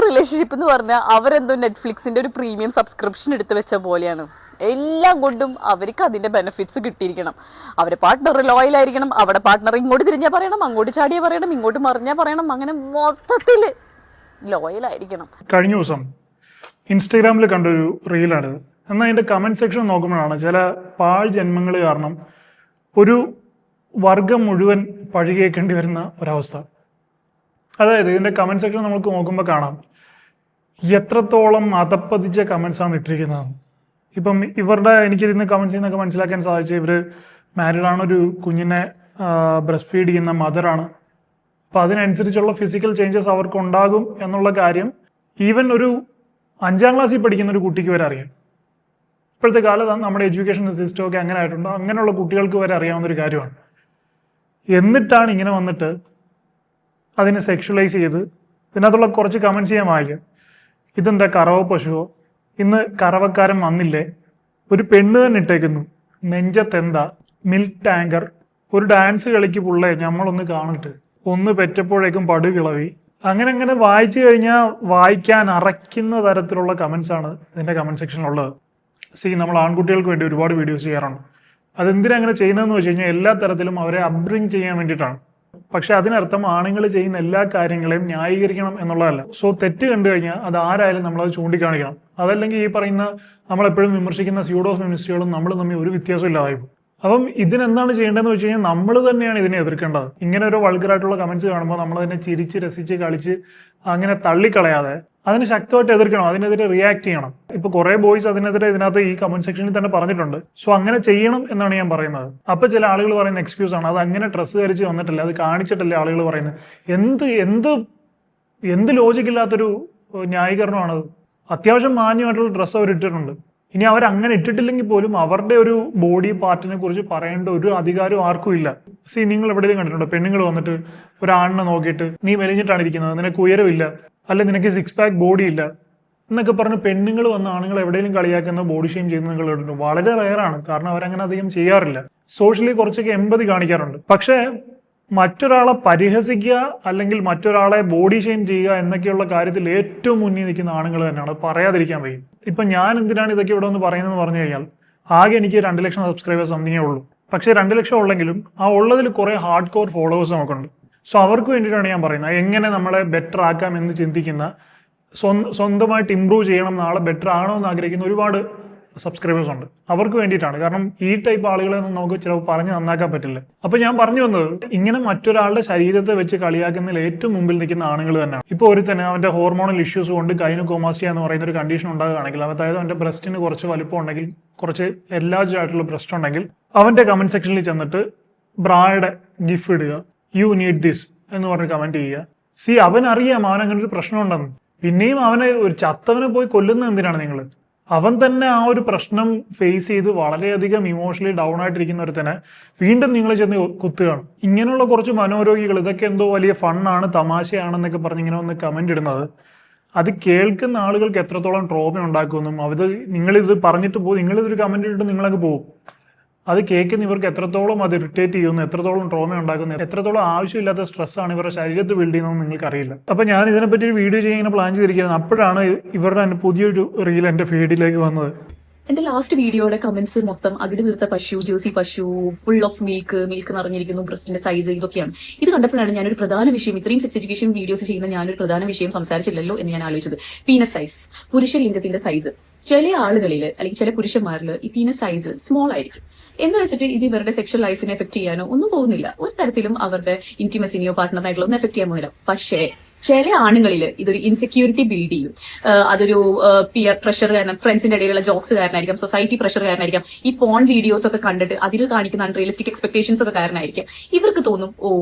Relationship എന്ന് പറഞ്ഞാൽ അവരെന്തോ നെറ്റ്ഫ്ലിക്സിന്റെ ഒരു പ്രീമിയം സബ്സ്ക്രിപ്ഷൻ എടുത്ത് വെച്ച പോലെയാണ്. എല്ലാം കൊണ്ടും അവർക്ക് അതിന്റെ ബെനിഫിറ്റ്സ് കിട്ടിയിരിക്കണം. അവരെ പാർട്ട്ണർ ലോയൽ ആയിരിക്കണം, അവിടെ പാർട്ട്ണർ ഇങ്ങോട്ട് തിരിഞ്ഞാൽ പറയണം, അങ്ങോട്ട് ചാടിയാൽ പറയണം, ഇങ്ങോട്ട് മറിഞ്ഞാൽ പറയണം, അങ്ങനെ മൊത്തത്തില് ലോയൽ ആയിരിക്കണം. കഴിഞ്ഞ ദിവസം ഇൻസ്റ്റഗ്രാമിൽ കണ്ടൊരു റീലാണിത്. എന്നാൽ അതിന്റെ കമന്റ് സെക്ഷൻ നോക്കുമ്പോഴാണ് ചില പാഴ് ജന്മങ്ങൾ കാരണം ഒരു വർഗം മുഴുവൻ പഴികേക്കേണ്ടി വരുന്ന ഒരവസ്ഥ. അതായത് ഇതിന്റെ കമന്റ് സെക്ഷൻ നമുക്ക് നോക്കുമ്പോൾ കാണാം എത്രത്തോളം അതപ്പതിച്ച കമന്റ്സ് ആണ് ഇട്ടിരിക്കുന്നതെന്ന്. ഇപ്പം ഇവരുടെ എനിക്കിതിന്ന് കമന്റ്സ് ചെയ്യുന്നൊക്കെ മനസ്സിലാക്കാൻ സാധിച്ചു, ഇവർ മാരീഡാണ്, ഒരു കുഞ്ഞിനെ ബ്രസ്റ്റ് ഫീഡ് ചെയ്യുന്ന മദറാണ്. അപ്പം അതിനനുസരിച്ചുള്ള ഫിസിക്കൽ ചേഞ്ചസ് അവർക്ക് ഉണ്ടാകും എന്നുള്ള കാര്യം ഈവൻ ഒരു 5ാം ക്ലാസ്സിൽ പഠിക്കുന്ന ഒരു കുട്ടിക്ക് വരെ അറിയാം. ഇപ്പോഴത്തെ കാലത്താണ് നമ്മുടെ എഡ്യൂക്കേഷൻ സിസ്റ്റം ഒക്കെ അങ്ങനെ ആയിട്ടുണ്ടോ, അങ്ങനെയുള്ള കുട്ടികൾക്ക് വരെ അറിയാവുന്ന ഒരു കാര്യമാണ്. എന്നിട്ടാണ് ഇങ്ങനെ വന്നിട്ട് അതിനെ സെക്ഷുവലൈസ് ചെയ്ത് ഇതിനകത്തുള്ള കുറച്ച് കമൻറ്റ്സ് ചെയ്യാൻ വായിക്കാം. ഇതെന്താ കറവ പശുവോ, ഇന്ന് കറവക്കാരൻ വന്നില്ലേ, ഒരു പെണ്ണ് തന്നെ ഇട്ടേക്കുന്നു, നെഞ്ചത്തെന്താ, മിൽക്ക് ടാങ്കർ, ഒരു ഡാൻസ് കളിക്ക് പുള്ളേ നമ്മളൊന്ന് കാണിട്ട്, ഒന്ന് പെറ്റപ്പോഴേക്കും പടുകിളവി. അങ്ങനെ അങ്ങനെ വായിച്ചു കഴിഞ്ഞാൽ വായിക്കാൻ അറയ്ക്കുന്ന തരത്തിലുള്ള കമൻസ് ആണ് ഇതിൻ്റെ കമൻറ്റ് സെക്ഷനിലുള്ളത്. നമ്മൾ ആൺകുട്ടികൾക്ക് വേണ്ടി ഒരുപാട് വീഡിയോസ് ചെയ്യാറുണ്ട്. അതെന്തിനാ അങ്ങനെ ചെയ്യുന്നതെന്ന് വെച്ച് കഴിഞ്ഞാൽ എല്ലാ തരത്തിലും അവരെ അപ്ബ്രിങ് ചെയ്യാൻ വേണ്ടിയിട്ടാണ്. പക്ഷെ അതിനർത്ഥം ആണുങ്ങൾ ചെയ്യുന്ന എല്ലാ കാര്യങ്ങളെയും ന്യായീകരിക്കണം എന്നുള്ളതല്ല. തെറ്റ് കണ്ടു കഴിഞ്ഞാൽ അത് ആരായാലും നമ്മളത് ചൂണ്ടിക്കാണിക്കണം. അതല്ലെങ്കിൽ ഈ പറയുന്ന നമ്മളെപ്പോഴും വിമർശിക്കുന്ന സ്യൂഡോ ഫെമിനിസ്റ്റുകളും നമ്മൾ തമ്മിൽ ഒരു വ്യത്യാസം ഇല്ലാതായിപ്പോൾ. അപ്പം ഇതിനെന്താണ് ചെയ്യേണ്ടതെന്ന് വെച്ച് കഴിഞ്ഞാൽ നമ്മൾ തന്നെയാണ് ഇതിനെ എതിർക്കേണ്ടത്. ഇങ്ങനെ ഒരു വൾഗറായിട്ടുള്ള കമന്റ്സ് കാണുമ്പോൾ നമ്മൾ അതിനെ ചിരിച്ച് രസിച്ച് കളിച്ച് അങ്ങനെ തള്ളിക്കളയാതെ അതിന് ശക്തമായിട്ട് എതിർക്കണം, അതിനെതിരെ റിയാക്ട് ചെയ്യണം. ഇപ്പൊ കുറെ ബോയ്സ് അതിനെതിരെ ഇതിനകത്ത് ഈ കമന്റ് സെക്ഷനിൽ തന്നെ പറഞ്ഞിട്ടുണ്ട്. അങ്ങനെ ചെയ്യണം എന്നാണ് ഞാൻ പറയുന്നത്. അപ്പൊ ചില ആളുകൾ പറയുന്ന എക്സ്ക്യൂസ് ആണ്, അത് അങ്ങനെ ഡ്രസ്സ് ധരിച്ച് വന്നിട്ടില്ല, അത് കാണിച്ചിട്ടല്ലേ ആളുകൾ പറയുന്നത്. എന്ത് ലോജിക്കില്ലാത്തൊരു ന്യായീകരണമാണത്. അത്യാവശ്യം മാന്യമായിട്ടുള്ള ഡ്രസ്സ് അവർ ഇട്ടിട്ടുണ്ട്. ഇനി അവരങ്ങനെ ഇട്ടിട്ടില്ലെങ്കിൽ പോലും അവരുടെ ഒരു ബോഡി പാർട്ടിനെ കുറിച്ച് പറയേണ്ട ഒരു അധികാരവും ആർക്കും ഇല്ല. നിങ്ങൾ എവിടെയെങ്കിലും കണ്ടിട്ടുണ്ടോ പെണ്ണുങ്ങൾ വന്നിട്ട് ഒരാണിനെ നോക്കിയിട്ട് നീ മെലിഞ്ഞിട്ടാണ് ഇരിക്കുന്നത്, നിനക്ക് ഉയരമില്ല, അല്ലെ നിനക്ക് 6 പാക്ക് ബോഡി ഇല്ല എന്നൊക്കെ പറഞ്ഞ് പെണ്ണുങ്ങൾ വന്ന ആണുങ്ങൾ എവിടെയെങ്കിലും കളിയാക്കുന്ന ബോഡി ഷെയിം ചെയ്യുന്ന നിങ്ങൾ കേട്ടിട്ടുണ്ട്? വളരെ റയറാണ്. കാരണം അവരങ്ങനെ അധികം ചെയ്യാറില്ല. സോഷ്യലി കുറച്ചൊക്കെ എമ്പതി കാണിക്കാറുണ്ട്. പക്ഷേ മറ്റൊരാളെ പരിഹസിക്കുക അല്ലെങ്കിൽ മറ്റൊരാളെ ബോഡി ഷെയിം ചെയ്യുക എന്നൊക്കെയുള്ള കാര്യത്തിൽ ഏറ്റവും മുന്നിൽ നിൽക്കുന്ന ആണുങ്ങൾ തന്നെയാണ്. പറയാതിരിക്കാൻ വയ്യും. ഇപ്പം ഞാൻ എന്തിനാണ് ഇതൊക്കെ ഇവിടെ ഒന്ന് പറയുന്നതെന്ന് പറഞ്ഞു കഴിഞ്ഞാൽ ആകെ എനിക്ക് 2 ലക്ഷം സബ്സ്ക്രൈബേഴ്സ് സംതിങ്ങേ ഉള്ളൂ. പക്ഷേ 2 ലക്ഷം ഉള്ളെങ്കിലും ആ ഉള്ളതിൽ കുറേ ഹാർഡ് കോർ ഫോളോവേഴ്സ് നമുക്കുണ്ട്. അവർക്ക് വേണ്ടിയിട്ടാണ് ഞാൻ പറയുന്നത്, എങ്ങനെ നമ്മളെ ബെറ്റർ ആക്കാം എന്ന് ചിന്തിക്കുന്ന, സ്വന്തമായിട്ട് ഇമ്പ്രൂവ് ചെയ്യണം, നാളെ ബെറ്റർ ആണോ എന്ന് ആഗ്രഹിക്കുന്ന ഒരുപാട് സബ്സ്ക്രൈബേഴ്സ് ഉണ്ട്. അവർക്ക് വേണ്ടിയിട്ടാണ്. കാരണം ഈ ടൈപ്പ് ആളുകളെ ഒന്നും നമുക്ക് ചിലപ്പോൾ പറഞ്ഞ് നന്നാക്കാൻ പറ്റില്ല. അപ്പൊ ഞാൻ പറഞ്ഞു വന്നത്, ഇങ്ങനെ മറ്റൊരാളുടെ ശരീരത്തെ വെച്ച് കളിയാക്കുന്നതിൽ ഏറ്റവും മുമ്പിൽ നിൽക്കുന്ന ആണുങ്ങൾ തന്നെയാണ്. ഇപ്പോൾ ഒരുത്തന്നെ അവന്റെ ഹോർമോണൽ ഇഷ്യൂസ് കൊണ്ട് ഗൈനക്കോമാസ്റ്റിയ എന്ന് പറയുന്ന ഒരു കണ്ടീഷൻ ഉണ്ടാകുകയാണെങ്കിൽ, അതായത് അവന്റെ ബ്രസ്റ്റിന് കുറച്ച് വലുപ്പം ഉണ്ടെങ്കിൽ, കുറച്ച് എൻലാർജ് ആയിട്ടുള്ള ബ്രസ്റ്റ് ഉണ്ടെങ്കിൽ, അവന്റെ കമന്റ് സെക്ഷനിൽ ചെന്നിട്ട് ബ്രായുടെ ഗിഫ് ഇടുക, യു നീഡ് ദിസ് എന്ന് പറഞ്ഞ് കമന്റ് ചെയ്യുക. അവനറിയാം അവൻ അങ്ങനെ ഒരു പ്രശ്നം ഉണ്ടെന്ന്. പിന്നെയും അവനെ ഒരു ചത്തവനെ പോയി കൊല്ലുന്നത് എന്തിനാണ് നിങ്ങൾ? അവൻ തന്നെ ആ ഒരു പ്രശ്നം ഫേസ് ചെയ്ത് വളരെയധികം ഇമോഷണലി ഡൗൺ ആയിട്ടിരിക്കുന്ന ഒരുത്തനെ വീണ്ടും നിങ്ങൾ ചെന്ന് കുത്തുകയാണ്. ഇങ്ങനെയുള്ള കുറച്ച് മനോരോഗികൾ ഇതൊക്കെ എന്തോ വലിയ ഫണ്ണാണ്, തമാശയാണെന്നൊക്കെ പറഞ്ഞ് ഇങ്ങനെ ഒന്ന് കമന്റ് ഇടുന്നത്, അത് കേൾക്കുന്ന ആളുകൾക്ക് എത്രത്തോളം ട്രോമ ഉണ്ടാക്കുമെന്നും നിങ്ങളിത് പറഞ്ഞിട്ട് നിങ്ങളിതൊരു കമന്റ് ഇട്ടിട്ട് നിങ്ങളങ്ങ് പോകും. അത് കേൾക്കുന്ന ഇവർക്ക് എത്രത്തോളം അത് ഇറിറ്റേറ്റ് ചെയ്യുന്നു, എത്രത്തോളം ട്രോമ ഉണ്ടാക്കുന്നു, എത്രത്തോളം ആവശ്യമില്ലാത്ത സ്ട്രെസ്സാണ് ഇവരുടെ ശരീരത്തിൽ ബിൽഡ് ചെയ്യുന്നതെന്ന് നിങ്ങൾക്ക് അറിയില്ല. അപ്പം ഞാൻ ഇതിനെപ്പറ്റി ഒരു വീഡിയോ ചെയ്യാൻ പ്ലാൻ ചെയ്തിരിക്കുന്നത്. അപ്പോഴാണ് ഇവരുടെ പുതിയൊരു റീൽ എൻ്റെ ഫീഡിലേക്ക് വന്നത്. എന്റെ ലാസ്റ്റ് വീഡിയോയുടെ കമന്റ്സ് മൊത്തം അകിട് വീർത്ത പശു, ജേഴ്സി പശു, ഫുൾ ഓഫ് മിൽക്ക് നിറഞ്ഞിരിക്കുന്നു, ബ്രസ്റ്റിന്റെ സൈസ്, ഇതൊക്കെയാണ്. ഇത് കണ്ടപ്പോഴാണ് ഞാനൊരു പ്രധാന വിഷയം, ഇത്രയും സെക്സ് എഡ്യൂക്കേഷൻ വീഡിയോസ് ചെയ്യുന്ന ഞാനൊരു പ്രധാന വിഷയം സംസാരിച്ചില്ലല്ലോ എന്ന് ഞാൻ ആലോചിച്ചത്. പീനസ് സൈസ്, പുരുഷ ലിംഗത്തിന്റെ സൈസ്. ചില ആളുകളിൽ അല്ലെങ്കിൽ ചില പുരുഷന്മാരിൽ ഈ പീനസ് സൈസ് സ്മോൾ ആയിരിക്കും. എന്ന് വെച്ചിട്ട് ഇത് ഇവരുടെ സെക്ഷൽ ലൈഫിനെ എഫക്ട് ചെയ്യാനോ ഒന്നും പോകുന്നില്ല. ഒരു തരത്തിലും അവരുടെ ഇന്റിമസിനെയോ പാർട്ട്ണറായിട്ടുള്ള ഒന്നും എഫക്ട് ചെയ്യാൻ പോകുന്നില്ല. പക്ഷേ ചില ആണുങ്ങളിൽ ഇതൊരു ഇൻസെക്യൂരിറ്റി ബിൽഡ് ചെയ്യും. അതൊരു പിയർ പ്രഷർ കാരണം, ഫ്രണ്ട്സിന്റെ ഇടയിലുള്ള ജോക്സ് കാരണമായിരിക്കാം, സൊസൈറ്റി പ്രഷർ കാരണമായിരിക്കാം, ഈ പോൺ വീഡിയോസ് ഒക്കെ കണ്ടിട്ട് അതിൽ കാണിക്കുന്ന അൺറിയലിസ്റ്റിക് എക്സ്പെക്ടേഷൻസ് ഒക്കെ കാരണമായിരിക്കും. ഇവർക്ക് തോന്നും,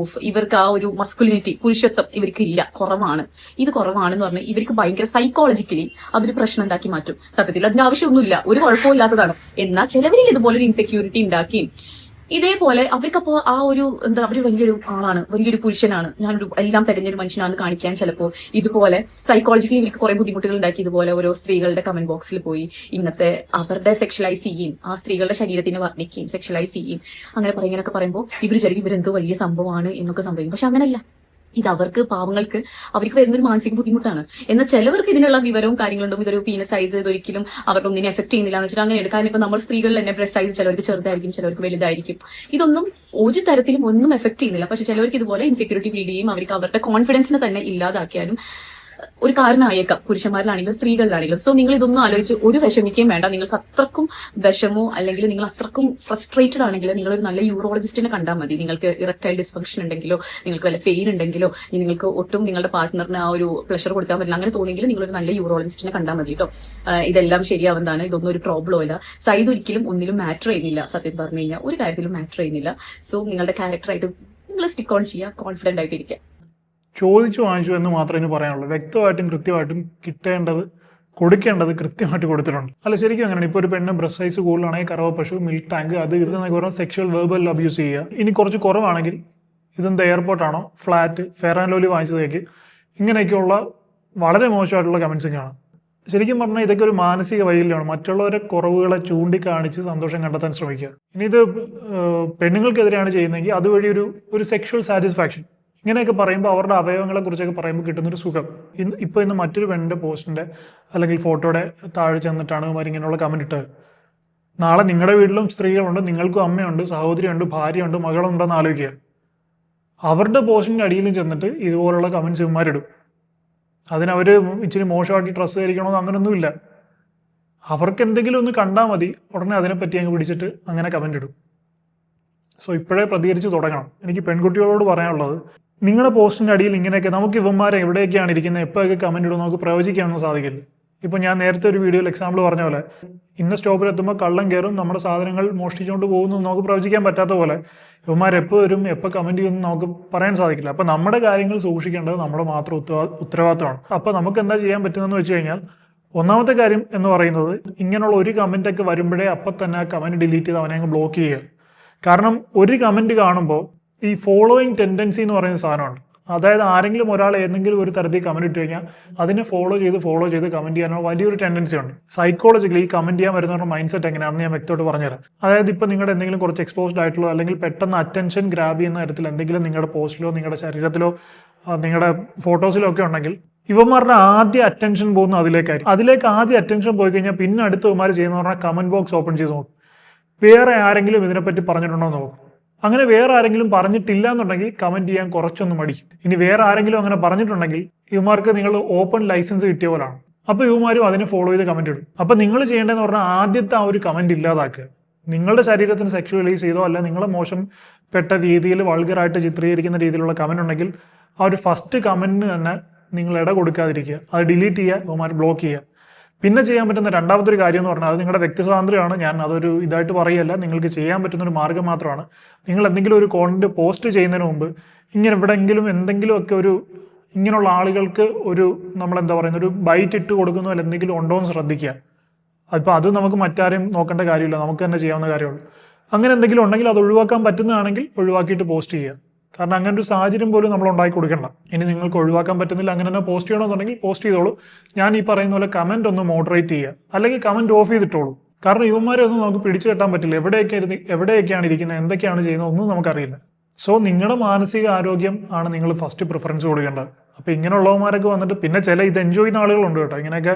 ഇവർക്ക് ആ ഒരു മസ്കുലിനിറ്റി, പുരുഷത്വം ഇവർക്ക് ഇല്ല, കുറവാണ്, ഇത് കുറവാണെന്ന് പറഞ്ഞ് ഇവർക്ക് ഭയങ്കര സൈക്കോളജിക്കലി അതൊരു പ്രശ്നം ഉണ്ടാക്കി മാറ്റും. സത്യത്തിൽ അതിന്റെ ആവശ്യമൊന്നുമില്ല, ഒരു കുഴപ്പമില്ലാത്തതാണ്. എന്നാൽ ചിലവരിൽ ഇതുപോലെ ഒരു ഇൻസെക്യൂരിറ്റി ഉണ്ടാക്കിയും ഇതേപോലെ അവർക്കപ്പോ ആ ഒരു അവര് വലിയൊരു ആളാണ്, വലിയൊരു പുരുഷനാണ്, ഞാനൊരു എല്ലാം തെരഞ്ഞൊരു മനുഷ്യനാണെന്ന് കാണിക്കാൻ ചിലപ്പോൾ ഇതുപോലെ സൈക്കോളജിക്കലി ഇവർക്ക് കുറെ ബുദ്ധിമുട്ടുകൾ ഉണ്ടാക്കി ഇതുപോലെ ഓരോ സ്ത്രീകളുടെ കമന്റ് ബോക്സിൽ പോയി ഇന്നത്തെ അവരുടെ സെക്ഷലൈസ് ചെയ്യും, ആ സ്ത്രീകളുടെ ശരീരത്തിനെ വർണ്ണിക്കുകയും സെക്ഷലൈസ് ചെയ്യും, അങ്ങനെ പറയുമ്പോൾ ഇവർ വിചാരിക്കും ഇവരെന്തോ വലിയ സംഭവമാണ് എന്നൊക്കെ സംഭവിക്കും. പക്ഷെ അങ്ങനല്ല. ഇത് അവർക്ക് പാവങ്ങൾക്ക് അവർക്ക് വരുന്നൊരു മാനസിക ബുദ്ധിമുട്ടാണ്. എന്നാൽ ചിലവർക്ക് ഇതിനുള്ള വിവരവും കാര്യങ്ങളുണ്ടും. ഇതൊരു പീനസ് സൈസ് ഇതൊരിക്കലും അവർക്ക് ഒന്നിനെ എഫക്ട് ചെയ്യുന്നില്ല എന്ന് വെച്ചിട്ട് അങ്ങനെ എടുക്കാൻ. ഇപ്പൊ നമ്മൾ സ്ത്രീകളിൽ തന്നെ ബ്രസ്റ്റ് സൈസ് ചിലവർക്ക് ചെറുതായിരിക്കും, ചിലവർക്ക് വലുതായിരിക്കും. ഇതൊന്നും ഒരു തരത്തിലും ഒന്നും എഫക്ട് ചെയ്യുന്നില്ല. പക്ഷെ ചിലവർക്ക് ഇതുപോലെ ഇൻസെക്യൂരിറ്റി ഫീൽ ചെയ്യും, അവർക്ക് അവരുടെ കോൺഫിഡൻസിനെ തന്നെ ഇല്ലാതാക്കിയാലും ഒരു കാരണമായേക്കാം, പുരുഷന്മാരിലാണെങ്കിലും സ്ത്രീകളിലാണെങ്കിലും. സോ നിങ്ങൾ ഇതൊന്നും ആലോചിച്ച് ഒരു വിഷമിക്കുകയും വേണ്ട. നിങ്ങൾക്ക് അത്രക്കും വിഷമോ അല്ലെങ്കിൽ നിങ്ങൾ അത്രക്കും ഫ്രസ്ട്രേറ്റഡ് ആണെങ്കിൽ നിങ്ങൾ ഒരു നല്ല യൂറോളജിസ്റ്റിനെ കണ്ടാൽ മതി. നിങ്ങൾക്ക് ഇറക്ടൈൽ ഡിസ്ഫങ്ഷൻ ഉണ്ടെങ്കിലോ നിങ്ങൾക്ക് വല്ല പെയിൻ ഉണ്ടെങ്കിലോ നിങ്ങൾക്ക് ഒട്ടും നിങ്ങളുടെ പാർട്ട്ണറിന് ആ ഒരു പ്ലഷർ കൊടുക്കാൻ പറ്റില്ല അങ്ങനെ തോന്നിയെങ്കിൽ നിങ്ങളൊരു നല്ല യൂറോളജിസ്റ്റിനെ കണ്ടാൽ മതി കേട്ടോ. ഇതെല്ലാം ശരിയാവുന്നതാണ്, ഇതൊന്നും ഒരു പ്രോബ്ലം ഇല്ല. സൈസ് ഒരിക്കലും ഒന്നിലും മാറ്റർ ചെയ്യുന്നില്ല. സത്യം പറഞ്ഞു കഴിഞ്ഞാൽ ഒരു കാര്യത്തിലും മാറ്റർ ചെയ്യുന്നില്ല. സോ നിങ്ങളുടെ ക്യാരക്ടറായിട്ട് നിങ്ങൾ സ്റ്റിക്ക് ഓൺ ചെയ്യുക, കോൺഫിഡന്റ് ആയിട്ട് ഇരിക്കുക. ചോദിച്ചു വാങ്ങിച്ചു എന്ന് മാത്രമേ ഇനി പറയാനുള്ളൂ. വ്യക്തമായിട്ടും കൃത്യമായിട്ടും കിട്ടേണ്ടത് കൊടുക്കേണ്ടത് കൃത്യമായിട്ട് കൊടുത്തിട്ടുണ്ട്. അല്ല ശരിക്കും അങ്ങനെയാണ്. ഇപ്പോൾ ഒരു പെണ്ണ് ബ്രസ്റ്റ് സൈസ് കൂടുതലാണെങ്കിൽ കറവ പശു, മിൽക്ക് ടാങ്ക്, അത് ഇതെന്നൊക്കെ പറഞ്ഞാൽ സെക്ഷൽ വെർബൽ അബ്യൂസ് ചെയ്യുക. ഇനി കുറച്ച് കുറവാണെങ്കിൽ ഇതെന്താ എയർപോർട്ടാണോ, ഫ്ലാറ്റ്, ഫെയർ ആൻഡ് ലവ്ലി വാങ്ങിച്ചതേക്ക്, ഇങ്ങനെയൊക്കെയുള്ള വളരെ മോശമായിട്ടുള്ള കമൻസും കാണാം. ശരിക്കും പറഞ്ഞാൽ ഇതൊക്കെ ഒരു മാനസിക വൈകല്യമാണ്. മറ്റുള്ളവരെ കുറവുകളെ ചൂണ്ടിക്കാണിച്ച് സന്തോഷം കണ്ടെത്താൻ ശ്രമിക്കുക. ഇനി ഇത് പെണ്ണുങ്ങൾക്കെതിരെയാണ് ചെയ്യുന്നതെങ്കിൽ അതുവഴി ഒരു സെക്ഷൽ സാറ്റിസ്ഫാക്ഷൻ ഇങ്ങനെയൊക്കെ പറയുമ്പോൾ അവരുടെ അവയവങ്ങളെ കുറിച്ചൊക്കെ പറയുമ്പോൾ കിട്ടുന്നൊരു സുഖം. ഇന്ന് മറ്റൊരു പെണ്ണിൻ്റെ പോസ്റ്റിൻ്റെ അല്ലെങ്കിൽ ഫോട്ടോയുടെ താഴെ ചെന്നിട്ടാണ് ഇവർ ഇങ്ങനെയുള്ള കമൻറ്റ് ഇട്ടത്. നാളെ നിങ്ങളുടെ വീട്ടിലും സ്ത്രീകളുണ്ട്, നിങ്ങൾക്കും അമ്മയുണ്ട്, സഹോദരിയുണ്ട്, ഭാര്യയുണ്ട്, മകളുണ്ടെന്ന് ആലോചിക്കുക. അവരുടെ പോസ്റ്റിൻ്റെ അടിയിലും ചെന്നിട്ട് ഇതുപോലുള്ള കമൻറ്റ്സ് ഇവന്മാരിടും. അതിനവർ ഇച്ചിരി മോശമായിട്ട് ഡ്രസ്സ് ധരിക്കണമെന്ന് അങ്ങനെയൊന്നുമില്ല. അവർക്ക് എന്തെങ്കിലും ഒന്ന് കണ്ടാൽ മതി, ഉടനെ അതിനെപ്പറ്റി അങ്ങ് പിടിച്ചിട്ട് അങ്ങനെ കമൻ്റ് ഇടും. സോ ഇപ്പോഴേ പ്രതികരിച്ച് തുടങ്ങണം. എനിക്ക് പെൺകുട്ടികളോട് പറയാനുള്ളത്, നിങ്ങളുടെ പോസ്റ്റിൻ്റെ അടിയിൽ ഇങ്ങനെയൊക്കെ നമുക്ക് ഇവന്മാരെ എവിടെയൊക്കെയാണ് ഇരിക്കുന്നത്, എപ്പോഴൊക്കെ കമൻറ്റ് ഇടും നമുക്ക് പ്രവചിക്കാനൊന്നും സാധിക്കില്ല. ഇപ്പോൾ ഞാൻ നേരത്തെ ഒരു വീഡിയോയിൽ എക്സാമ്പിൾ പറഞ്ഞ പോലെ ഇന്ന സ്റ്റോപ്പിലെത്തുമ്പോൾ കള്ളം കയറും, നമ്മുടെ സാധനങ്ങൾ മോഷ്ടിച്ചുകൊണ്ട് പോകുന്നു നമുക്ക് പ്രവചിക്കാൻ പറ്റാത്ത പോലെ ഇവന്മാരെപ്പോൾ വരും എപ്പോൾ കമൻറ്റ് ചെയ്യുമെന്ന് നമുക്ക് പറയാൻ സാധിക്കില്ല. അപ്പോൾ നമ്മുടെ കാര്യങ്ങൾ സൂക്ഷിക്കേണ്ടത് നമ്മുടെ മാത്രം ഉത്തരവാദിത്തമാണ്. അപ്പോൾ നമുക്ക് എന്താ ചെയ്യാൻ പറ്റുന്നതെന്ന് വെച്ച് കഴിഞ്ഞാൽ, ഒന്നാമത്തെ കാര്യം എന്ന് പറയുന്നത് ഇങ്ങനെയുള്ള ഒരു കമൻറ്റൊക്കെ വരുമ്പോഴേ അപ്പം തന്നെ ആ കമൻറ്റ് ഡിലീറ്റ് ചെയ്ത് അവനെ അങ്ങ് ബ്ലോക്ക് ചെയ്യുക. കാരണം ഒരു കമൻറ്റ് കാണുമ്പോൾ ഈ ഫോളോയിങ് ടെൻഡൻസി എന്ന് പറയുന്ന സാധനമുണ്ട്. അതായത് ആരെങ്കിലും ഒരാൾ ഏതെങ്കിലും ഒരു തരത്തിൽ കമൻറ്റ് ഇട്ട് കഴിഞ്ഞാൽ അതിനെ ഫോളോ ചെയ്ത് കമൻറ്റ് ചെയ്യാനുള്ള വലിയൊരു ടെൻഡൻസി ഉണ്ട്. സൈക്കോളജിക്കലി ഈ കമൻറ്റ് ചെയ്യാൻ വരുന്നവരുടെ മൈൻഡ് സെറ്റ് എങ്ങനെയാണെന്ന് ഞാൻ വ്യക്തമായിട്ട് പറഞ്ഞുതരാം. അതായത് ഇപ്പോൾ നിങ്ങളുടെ എന്തെങ്കിലും കുറച്ച് എക്സ്പോസ്ഡ് ആയിട്ടുള്ളോ അല്ലെങ്കിൽ പെട്ടെന്ന് അറ്റൻഷൻ ഗ്രാബ് ചെയ്യുന്ന തരത്തിൽ എന്തെങ്കിലും നിങ്ങളുടെ പോസ്റ്റിലോ നിങ്ങളുടെ ശരീരത്തിലോ നിങ്ങളുടെ ഫോട്ടോസിലോ ഒക്കെ ഉണ്ടെങ്കിൽ ഇവന്മാരുടെ ആദ്യ അറ്റൻഷൻ പോകുന്ന അതിലേക്ക് ആദ്യ അറ്റൻഷൻ പോയി കഴിഞ്ഞാൽ പിന്നെ അടുത്ത ഇവന്മാർ ചെയ്യുന്ന പറഞ്ഞാൽ കമൻറ്റ് ബോക്സ് ഓപ്പൺ ചെയ്ത് നോക്കും. വേറെ ആരെങ്കിലും ഇതിനെപ്പറ്റി പറഞ്ഞിട്ടുണ്ടോ എന്ന് നോക്കും. അങ്ങനെ വേറെ ആരെങ്കിലും പറഞ്ഞിട്ടില്ല എന്നുണ്ടെങ്കിൽ കമൻറ്റ് ചെയ്യാൻ കുറച്ചൊന്ന് മടിക്കും. ഇനി വേറെ ആരെങ്കിലും അങ്ങനെ പറഞ്ഞിട്ടുണ്ടെങ്കിൽ ഇവന്മാർക്ക് നിങ്ങൾ ഓപ്പൺ ലൈസൻസ് കിട്ടിയ പോലാണ്. അപ്പോൾ ഇവന്മാരും അതിനെ ഫോളോ ചെയ്ത് കമൻറ്റ് ഇടും. അപ്പോൾ നിങ്ങൾ ചെയ്യേണ്ടതെന്ന് പറഞ്ഞാൽ ആദ്യത്തെ ആ ഒരു കമൻറ്റ് ഇല്ലാതാക്കുക. നിങ്ങളുടെ ശരീരത്തിന് സെക്ഷുവലൈസ് ചെയ്തോ അല്ല നിങ്ങളെ മോശപ്പെട്ട രീതിയിൽ വൾഗറായിട്ട് ചിത്രീകരിക്കുന്ന രീതിയിലുള്ള കമൻറ്റ് ഉണ്ടെങ്കിൽ ആ ഒരു ഫസ്റ്റ് കമൻറ്റിന് തന്നെ നിങ്ങൾ ഇട കൊടുക്കാതിരിക്കുക. അത് ഡിലീറ്റ് ചെയ്യുക, ഇവന്മാർ ബ്ലോക്ക് ചെയ്യുക. പിന്നെ ചെയ്യാൻ പറ്റുന്ന രണ്ടാമത്തെ ഒരു കാര്യം എന്ന് പറഞ്ഞാൽ അത് നിങ്ങളുടെ വ്യക്തി സ്വാതന്ത്ര്യമാണ്. ഞാൻ അതൊരു ഇതായിട്ട് പറയുകയല്ല, നിങ്ങൾക്ക് ചെയ്യാൻ പറ്റുന്നൊരു മാർഗ്ഗം മാത്രമാണ്. നിങ്ങൾ എന്തെങ്കിലും ഒരു കോണ്ടന്റ് പോസ്റ്റ് ചെയ്യുന്നതിന് മുമ്പ് ഇങ്ങനെ എവിടെയെങ്കിലും എന്തെങ്കിലുമൊക്കെ ഇങ്ങനെയുള്ള ആളുകൾക്ക് നമ്മളെന്താ പറയുന്ന ഒരു ബൈറ്റ് ഇട്ട് കൊടുക്കുന്നോ അല്ല എന്തെങ്കിലും ഉണ്ടോ എന്ന് ശ്രദ്ധിക്കുക. അപ്പോൾ അത് നമുക്ക് മറ്റാരെയും നോക്കേണ്ട കാര്യമില്ല, നമുക്ക് തന്നെ ചെയ്യാവുന്ന കാര്യമുള്ളൂ. അങ്ങനെ എന്തെങ്കിലും ഉണ്ടെങ്കിൽ അത് ഒഴിവാക്കാൻ പറ്റുന്നതാണെങ്കിൽ ഒഴിവാക്കിയിട്ട് പോസ്റ്റ് ചെയ്യുക. കാരണം അങ്ങനെ ഒരു സാഹചര്യം പോലും നമ്മൾ ഉണ്ടാക്കി കൊടുക്കണ്ട. ഇനി നിങ്ങൾക്ക് ഒഴിവാക്കാൻ പറ്റുന്നില്ല അങ്ങനെ തന്നെ പോസ്റ്റ് ചെയ്യണമെന്നുണ്ടെങ്കിൽ പോസ്റ്റ് ചെയ്തോളൂ. ഞാൻ ഈ പറയുന്ന പോലെ കമൻറ്റ് ഒന്ന് മോഡറേറ്റ് ചെയ്യുക, അല്ലെങ്കിൽ കമൻറ്റ് ഓഫ് ചെയ്തിട്ടോളൂ. കാരണം ഇവന്മാരെ ഒന്നും നമുക്ക് പിടിച്ചു കെട്ടാൻ പറ്റില്ല. എവിടെയൊക്കെയാണ് ഇരിക്കുന്നത്, എന്തൊക്കെയാണ് ചെയ്യുന്നത് ഒന്നും നമുക്കറിയില്ല. സോ നിങ്ങളുടെ മാനസിക ആരോഗ്യം ആണ് നിങ്ങൾ ഫസ്റ്റ് പ്രിഫറൻസ് കൊടുക്കേണ്ടത്. അപ്പോൾ ഇങ്ങനെയുള്ളവന്മാരൊക്കെ വന്നിട്ട് പിന്നെ ചില ഇത് എൻജോയ് ചെയ്യുന്ന ആളുകളുണ്ട് കേട്ടോ. ഇങ്ങനെയൊക്കെ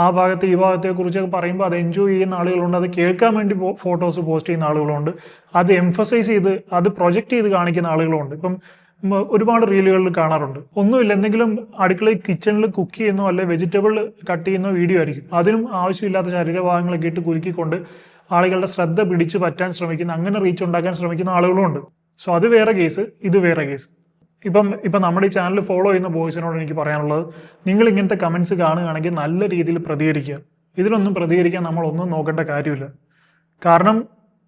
ആ ഭാഗത്തെ ഈ ഭാഗത്തെ കുറിച്ചൊക്കെ പറയുമ്പോൾ അത് എൻജോയ് ചെയ്യുന്ന ആളുകളുണ്ട്, അത് കേൾക്കാൻ വേണ്ടി ഫോട്ടോസ് പോസ്റ്റ് ചെയ്യുന്ന ആളുകളുണ്ട്, അത് എംഫസൈസ് ചെയ്ത് അത് പ്രൊജക്റ്റ് ചെയ്ത് കാണിക്കുന്ന ആളുകളുണ്ട്. ഇപ്പം ഒരുപാട് റീലുകളിൽ കാണാറുണ്ട്. ഒന്നുമില്ല, എന്തെങ്കിലും അടുക്കളയിൽ കിച്ചണിൽ കുക്ക് ചെയ്യുന്നോ അല്ലെ വെജിറ്റബിൾ കട്ട് ചെയ്യുന്ന വീഡിയോ ആയിരിക്കും. അതിനും ആവശ്യമില്ലാത്ത ശരീരഭാഗങ്ങളൊക്കെ ഇട്ട് കുലുക്കിക്കൊണ്ട് ആളുകളുടെ ശ്രദ്ധ പിടിച്ചു പറ്റാൻ ശ്രമിക്കുന്ന, അങ്ങനെ റീച്ച് ഉണ്ടാക്കാൻ ശ്രമിക്കുന്ന ആളുകളും ഉണ്ട്. സോ അത് വേറെ കേസ്, ഇത് വേറെ കേസ്. ഇപ്പം നമ്മുടെ ഈ ചാനൽ ഫോളോ ചെയ്യുന്ന ബോയ്സിനോട് എനിക്ക് പറയാനുള്ളത്, നിങ്ങൾ ഇങ്ങനത്തെ കമൻറ്റ്സ് കാണുകയാണെങ്കിൽ നല്ല രീതിയിൽ പ്രതികരിക്കുക. ഇതിലൊന്നും പ്രതികരിക്കാൻ നമ്മളൊന്നും നോക്കേണ്ട കാര്യമില്ല. കാരണം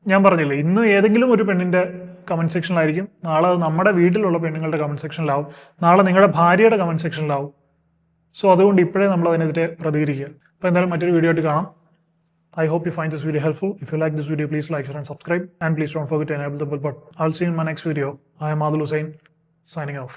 ഞാൻ പറഞ്ഞില്ലേ, ഇന്ന് ഏതെങ്കിലും ഒരു പെണ്ണിൻ്റെ കമൻറ്റ് സെക്ഷനിലായിരിക്കും, നാളെ അത് നമ്മുടെ വീട്ടിലുള്ള പെണ്ണുങ്ങളുടെ കമൻറ്റ് സെക്ഷനിലാവും, നാളെ നിങ്ങളുടെ ഭാര്യയുടെ കമൻറ്റ് സെക്ഷനിലാവും. സോ അതുകൊണ്ട് ഇപ്പോഴേ നമ്മൾ അതിനെതിരെ പ്രതികരിക്കുക. അപ്പോൾ എന്തായാലും മറ്റൊരു വീഡിയോ ആയിട്ട് കാണാം. I hope you find this video helpful. If you like this video, please like, share and subscribe. And please don't forget to enable the bell button. I'll see you in my next video. I am Adil Hussain, signing off.